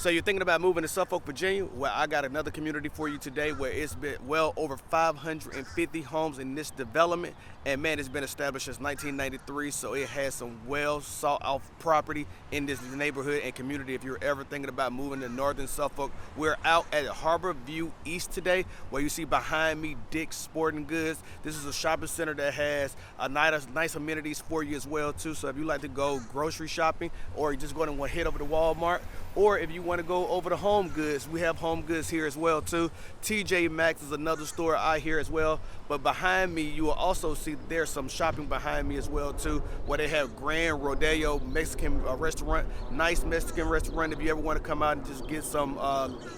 So you're thinking about moving to Suffolk, Virginia? Well, I got another community for you today where it's been well over 550 homes in this development. And man, it's been established since 1993, so it has some well sought out property in this neighborhood and community. If you're ever thinking about moving to northern Suffolk, we're out at Harbor View East today, where you see behind me Dick's Sporting Goods. This is a shopping center that has a nice amenities for you as well too. So if you like to go grocery shopping, or you just going to head over to Walmart, or if you want to go over to Home Goods, we have Home Goods here as well too. TJ Maxx is another store out here as well. But behind me, you will also see there's some shopping behind me as well too, where they have Grand Rodeo Mexican restaurant, nice Mexican restaurant if you ever want to come out and just get some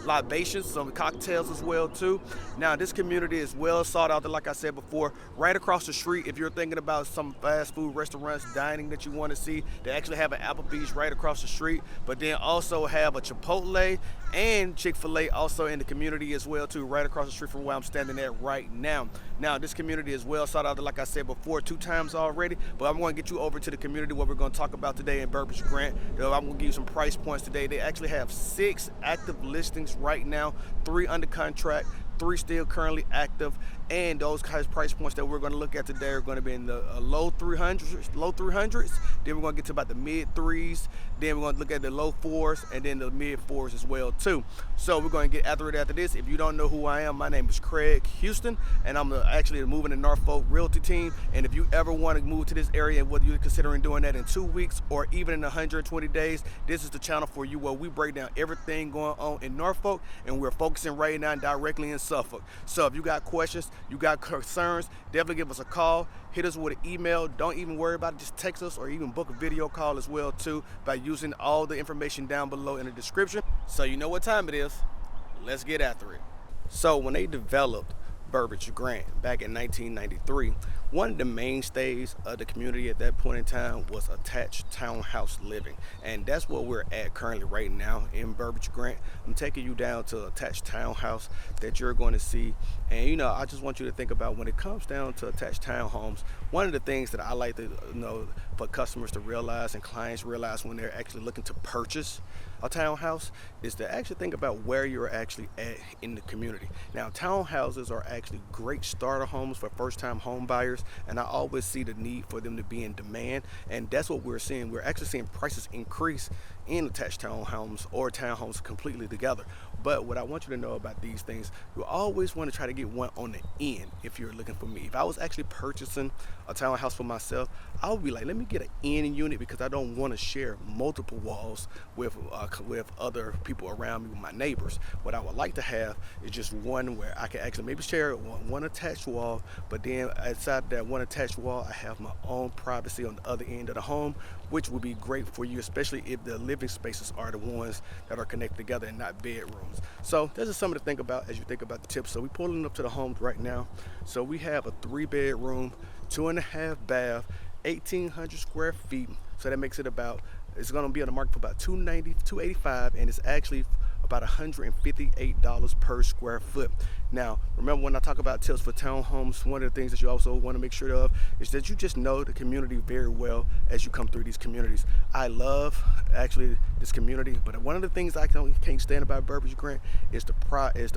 libations, some cocktails as well too. Now this community is well sought out, like I said before. Right across the street, if you're thinking about some fast food restaurants, dining that you want to see, they actually have an Applebee's right across the street, but then also have a Chipotle and Chick-fil-A also in the community as well too, right across the street from where I'm standing at right now. Now this community is well sought out, like I said before, 2 times already, but I'm going to get you over to the community what we're going to talk about today in Burbage Grant. I'm going to give you some price points today. They actually have 6 active listings right now, 3 under contract, 3 still currently active, and those kinds of price points that we're going to look at today are going to be in the low 300s. Then we're going to get to about the mid 3s. Then we're going to look at the low 4s, and then the mid 4s as well too. So we're going to get after it after this. If you don't know who I am, my name is Craig Houston, and I'm actually moving the NORFOLK Realty team. And if you ever want to move to this area, whether you're considering doing that in 2 weeks or even in 120 days, this is the channel for you, where we break down everything going on in Norfolk, and we're focusing right now directly in Suffolk. So if you got questions, you got concerns, definitely give us a call. Hit us with an email. Don't even worry about it. Just text us or even book a video call as well too by using all the information down below in the description. So you know what time it is. Let's get after it. So when they developed Burbage Grant back in 1993, one of the mainstays of the community at that point in time was attached townhouse living, and that's what we're at currently right now in Burbage Grant. I'm taking you down to attached townhouse that you're going to see, and I just want you to think about when it comes down to attached townhomes, one of the things that I like to for customers to realize and clients realize when they're actually looking to purchase a townhouse is to actually think about where you're actually at in the community. Now, townhouses are actually great starter homes for first-time home buyers, and I always see the need for them to be in demand, and that's what we're seeing. We're actually seeing prices increase in attached townhomes or townhomes completely together. But what I want you to know about these things, you always want to try to get one on the end if you're looking for me. If I was actually purchasing a townhouse for myself, I would be like, let me get an end unit, because I don't want to share multiple walls with other people around me, with my neighbors. What I would like to have is just one where I can actually maybe share one attached wall, but then outside that one attached wall, I have my own privacy on the other end of the home, which would be great for you, especially if the living spaces are the ones that are connected together and not bedrooms. So this is something to think about as you think about the tips. So we're pulling up to the homes right now. So we have a 3-bedroom, 2.5 bath, 1,800 square feet. So that makes it it's going to be on the market for about $285, and it's actually about $158 per square foot. Now, remember when I talk about tips for townhomes, one of the things that you also want to make sure of is that you just know the community very well as you come through these communities. I love actually this community, but one of the things I can't stand about Burbage Grant is the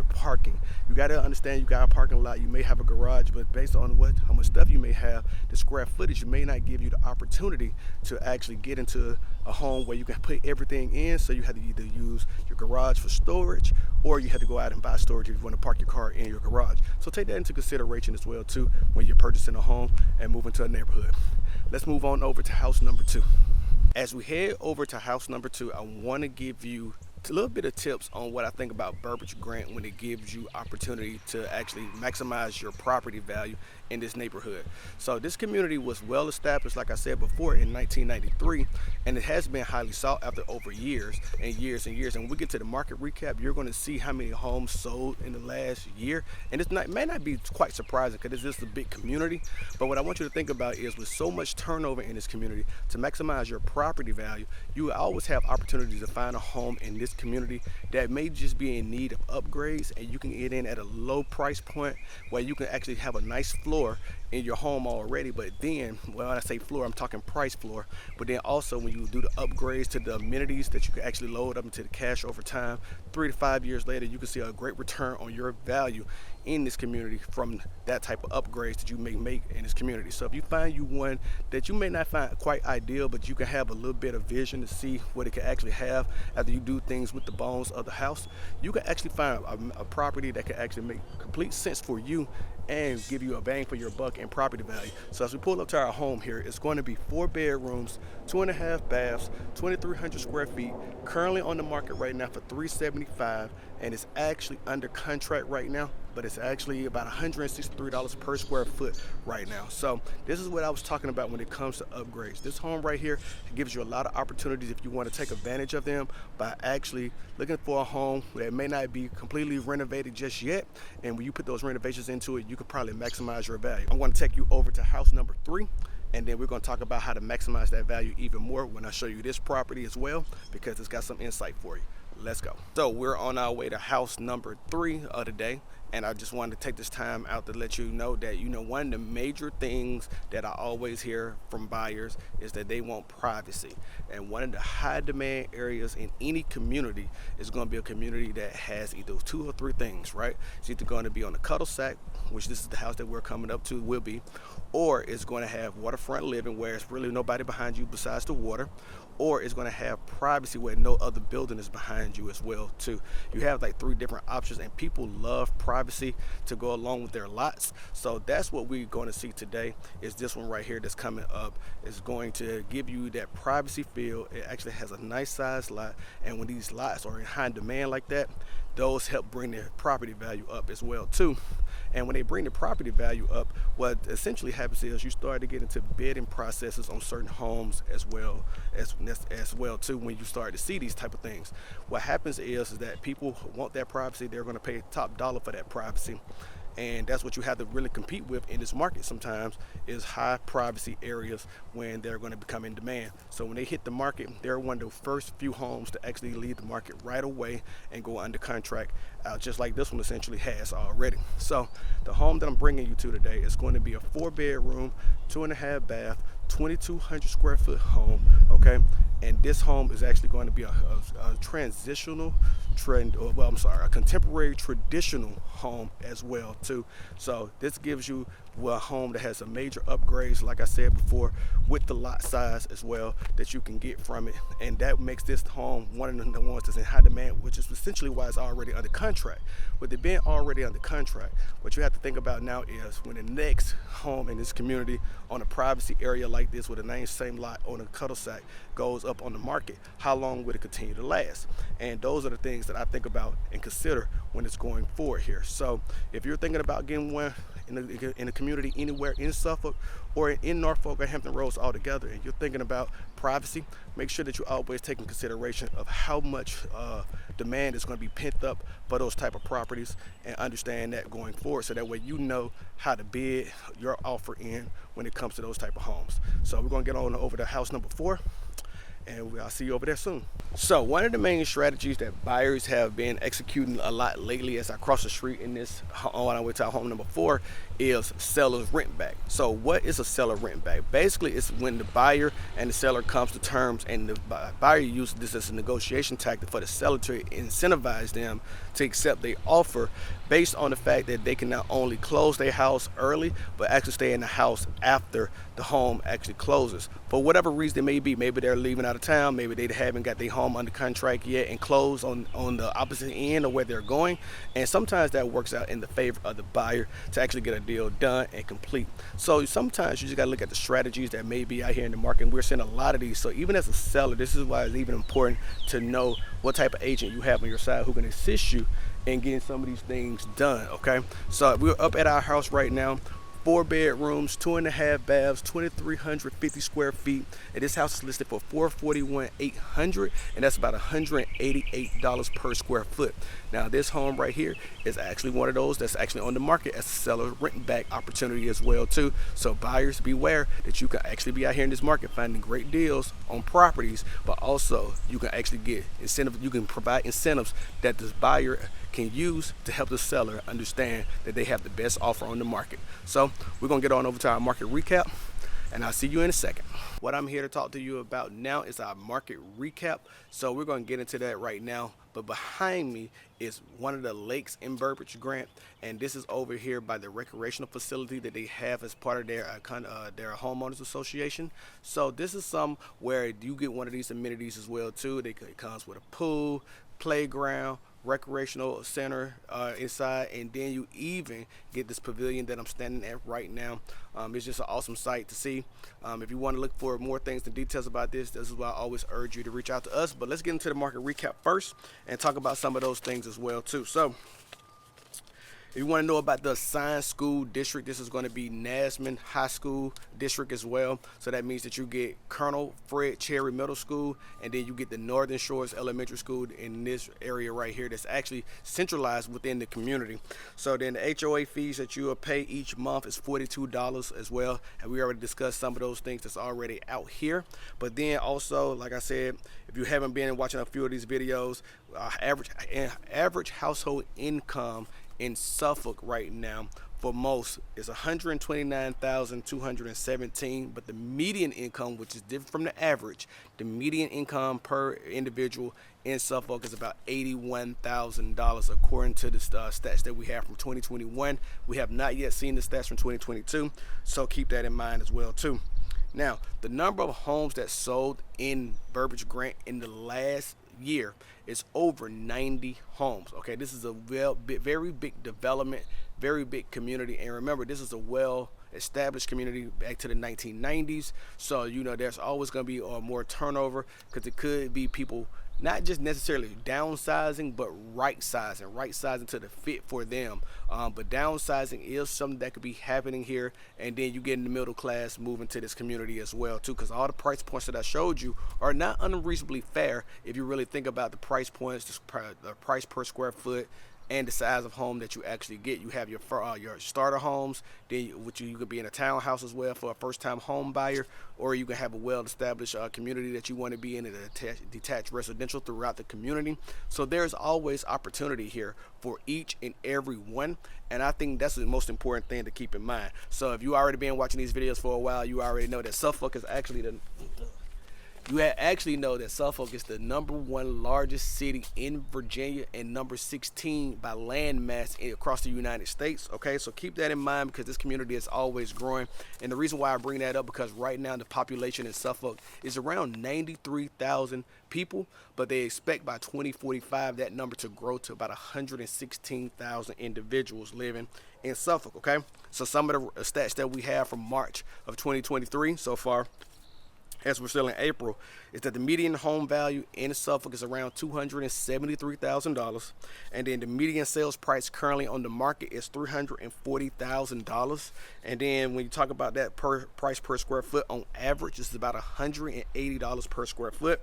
parking. You got to understand, you got a parking lot, you may have a garage, but based on how much stuff you may have, the square footage may not give you the opportunity to actually get into a home where you can put everything in. So you have to either use your garage for storage, or you have to go out and buy storage if you want to park your car in your garage. So take that into consideration as well too when you're purchasing a home and moving to a neighborhood. Let's move on over to house number 2. As we head over to house number 2, I want to give you a little bit of tips on what I think about Burbage Grant when it gives you opportunity to actually maximize your property value in this neighborhood. So this community was well established, like I said before, in 1993, and it has been highly sought after over years and years and years. And when we get to the market recap, you're going to see how many homes sold in the last year, and it may not be quite surprising because it's just a big community. But what I want you to think about is, with so much turnover in this community, to maximize your property value, you always have opportunities to find a home in this community that may just be in need of upgrades, and you can get in at a low price point where you can actually have a nice floor in your home already. But then, when I say floor, I'm talking price floor. But then also when you do the upgrades to the amenities that you can actually load up into the cash over time, 3 to 5 years later, you can see a great return on your value in this community from that type of upgrades that you may make in this community. So if you find you one that you may not find quite ideal, but you can have a little bit of vision to see what it can actually have after you do things with the bones of the house, you can actually find a property that can actually make complete sense for you and give you a bang for your buck in property value. So as we pull up to our home here, it's going to be 4 bedrooms, 2.5 baths, 2,300 square feet, currently on the market right now for $375, and it's actually under contract right now, but it's actually about $163 per square foot right now. So this is what I was talking about when it comes to upgrades. This home right here gives you a lot of opportunities if you want to take advantage of them by actually looking for a home that may not be completely renovated just yet. And when you put those renovations into it, you could probably maximize your value. I'm going to take you over to house number 3. And then we're going to talk about how to maximize that value even more when I show you this property as well, because it's got some insight for you. Let's go. So we're on our way to house number 3 of the day. And I just wanted to take this time out to let you know that, one of the major things that I always hear from buyers is that they want privacy. And one of the high demand areas in any community is going to be a community that has either 2 or 3 things, right? It's either going to be on the cul-de-sac, which this is the house that we're coming up to will be, or it's going to have waterfront living where it's really nobody behind you besides the water, or it's going to have privacy where no other building is behind you as well too. You have like 3 different options, and people love privacy to go along with their lots. So that's what we're going to see today, is this one right here that's coming up. Is going to give you that privacy feel. It actually has a nice size lot, and when these lots are in high demand like that, those help bring their property value up as well too. And when they bring the property value up, what essentially happens is you start to get into bidding processes on certain homes as well too. When you start to see these type of things, what happens is that people want that privacy. They're going to pay top dollar for that privacy. And that's what you have to really compete with in this market sometimes, is high privacy areas when they're going to become in demand. So when they hit the market, they're one of the first few homes to actually leave the market right away and go under contract, just like this one essentially has already. So the home that I'm bringing you to today is going to be a 4 bedroom, 2.5 bath, 2,200 square foot home, okay? And this home is actually going to be a contemporary traditional home as well too. So this gives you a home that has some major upgrades, like I said before, with the lot size as well that you can get from it. And that makes this home one of the ones that's in high demand, which is essentially why it's already under contract. With it being already under contract, what you have to think about now is when the next home in this community on a privacy area like this with the same lot on a cul-de-sac goes up on the market, how long will it continue to last? And those are the things that I think about and consider when it's going forward here. So if you're thinking about getting one in a community anywhere in Suffolk or in Norfolk or Hampton Roads altogether, and you're thinking about privacy, make sure that you always take in consideration of how much demand is going to be pent up for those type of properties, and understand that going forward, so that way you know how to bid your offer in when it comes to those type of homes. So we're going to get on over to house number 4, and I'll see you over there soon. So one of the main strategies that buyers have been executing a lot lately as I cross the street in this on our way to our home number 4 is seller's rent back. So what is a seller rent back? Basically, it's when the buyer and the seller comes to terms, and the buyer uses this as a negotiation tactic for the seller to incentivize them to accept their offer, based on the fact that they can not only close their house early, but actually stay in the house after the home actually closes. For whatever reason it may be, maybe they're leaving out of town, maybe they haven't got their home under contract yet and close on the opposite end of where they're going. And sometimes that works out in the favor of the buyer to actually get a deal done and complete. So sometimes you just gotta look at the strategies that may be out here in the market, and we're seeing a lot of these. So even as a seller, this is why it's even important to know what type of agent you have on your side who can assist you in getting some of these things done, okay? So we're up at our house right now. 4 bedrooms, 2.5 baths, 2,350 square feet. And this house is listed for $441,800, and that's about $188 per square foot. Now this home right here is actually one of those that's actually on the market as a seller rent back opportunity as well too. So buyers, beware that you can actually be out here in this market finding great deals on properties, but also you can actually get incentive. You can provide incentives that this buyer can use to help the seller understand that they have the best offer on the market. So we're gonna get on over to our market recap, and I'll see you in a second. What I'm here to talk to you about now is our market recap. So we're going to get into that right now. But behind me is one of the lakes in Burbage Grant, and this is over here by the recreational facility that they have as part of their homeowners association. So this is some where you get one of these amenities as well too. It comes with a pool, playground, recreational center inside, and then you even get this pavilion that I'm standing at right now. It's just an awesome sight to see. If you want to look for more things and details about this is why I always urge you to reach out to us. But let's get into the market recap first and talk about some of those things as well too. So if you want to know about the assigned school district, this is going to be Nasman High School District as well. So that means that you get Colonel Fred Cherry Middle School, and then you get the Northern Shores Elementary School in this area right here that's actually centralized within the community. So then the HOA fees that you will pay each month is $42 as well. And we already discussed some of those things that's already out here. But then also, like I said, if you haven't been watching a few of these videos, average household income in Suffolk right now for most is $129,217, but the median income, which is different from the average, the median income per individual in Suffolk is about $81,000 according to the stats that we have from 2021. We have not yet seen the stats from 2022, so keep that in mind as well too. Now, the number of homes that sold in Burbage Grant in the last year is over 90 homes. Okay, this is a very big development, very big community, and remember, this is a well-established community back to the 1990s. So you know there's always going to be more turnover because it could be people not just necessarily downsizing, but right sizing to the fit for them. But downsizing is something that could be happening here, and then you get in the middle class moving to this community as well too, because all the price points that I showed you are not unreasonably fair if you really think about the price points, the price per square foot, and the size of home that you actually get. You have your starter homes, then which you could be in a townhouse as well for a first-time home buyer, or you can have a well-established community that you want to be in, a detached residential throughout the community. So there's always opportunity here for each and every one, and I think that's the most important thing to keep in mind. So if you already been watching these videos for a while, you already know that Suffolk is actually Suffolk is the #1 largest city in Virginia and number 16 by land mass across the United States. Okay, so keep that in mind because this community is always growing. And the reason why I bring that up because right now the population in Suffolk is around 93,000 people, but they expect by 2045 that number to grow to about 116,000 individuals living in Suffolk. Okay, so some of the stats that we have from March of 2023 so far, as we're still in April, is that the median home value in Suffolk is around $273,000, and then the median sales price currently on the market is $340,000. And then when you talk about that price per square foot on average, this is about $180 per square foot.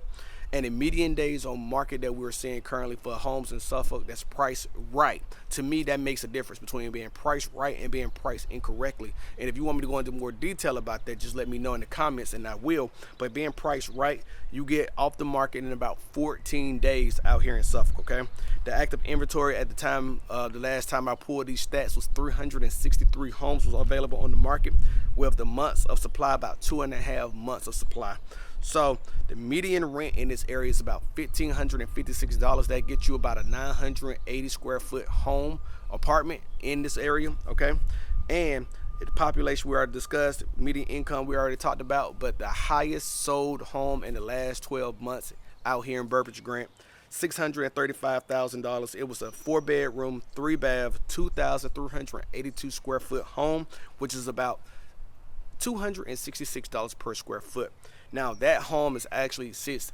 And the median days on market that we're seeing currently for homes in Suffolk that's priced right, to me that makes a difference between being priced right and being priced incorrectly. And if you want me to go into more detail about that, just let me know in the comments and I will. But being priced right, you get off the market in about 14 days out here in Suffolk. Okay, the active inventory at the time, the last time I pulled these stats, was 363 homes was available on the market, with the months of supply about 2.5 months of supply. So the median rent in this area is about $1,556. That gets you about a 980 square foot home apartment in this area. Okay, and the population we already discussed, median income we already talked about, but the highest sold home in the last 12 months out here in Burbage Grant, $635,000. It was a 4-bedroom, 3-bath, 2,382 square foot home, which is about $266 per square foot. Now that home is actually sits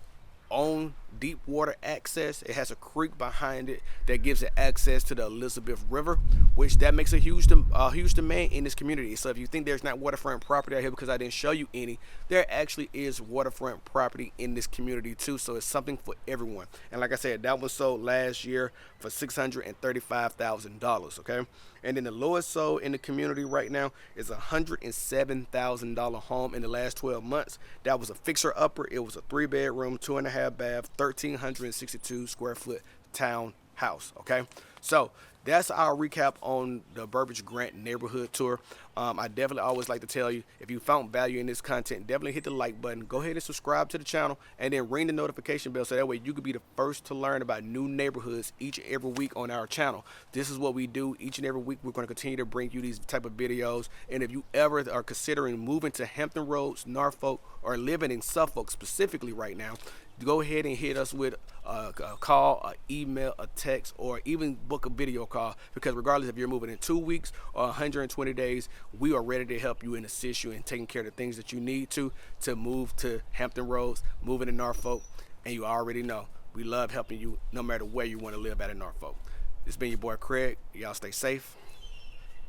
on deep water access. It has a creek behind it that gives it access to the Elizabeth River, which that makes a huge demand in this community. So if you think there's not waterfront property out here because I didn't show you any, there actually is waterfront property in this community too. So it's something for everyone. And like I said, that was sold last year for $635,000. Okay, and then the lowest sold in the community right now is a $107,000 home in the last 12 months. That was a fixer upper. It was a 3-bedroom, 2.5 bath, 1,362 square foot townhouse. house. Okay, so that's our recap on the Burbage Grant neighborhood tour. I definitely always like to tell you, if you found value in this content, definitely hit the like button. Go ahead and subscribe to the channel, and then ring the notification bell so that way you can be the first to learn about new neighborhoods each and every week on our channel. This is what we do each and every week. We're going to continue to bring you these type of videos. And if you ever are considering moving to Hampton Roads, Norfolk, or living in Suffolk specifically right now, go ahead and hit us with a call, an email, a text, or even book a video call, because regardless if you're moving in 2 weeks or 120 days, we are ready to help you and assist you in taking care of the things that you need to move to Hampton Roads, moving to Norfolk. And you already know we love helping you no matter where you want to live at in Norfolk. It's been your boy Craig. Y'all stay safe.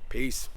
Peace.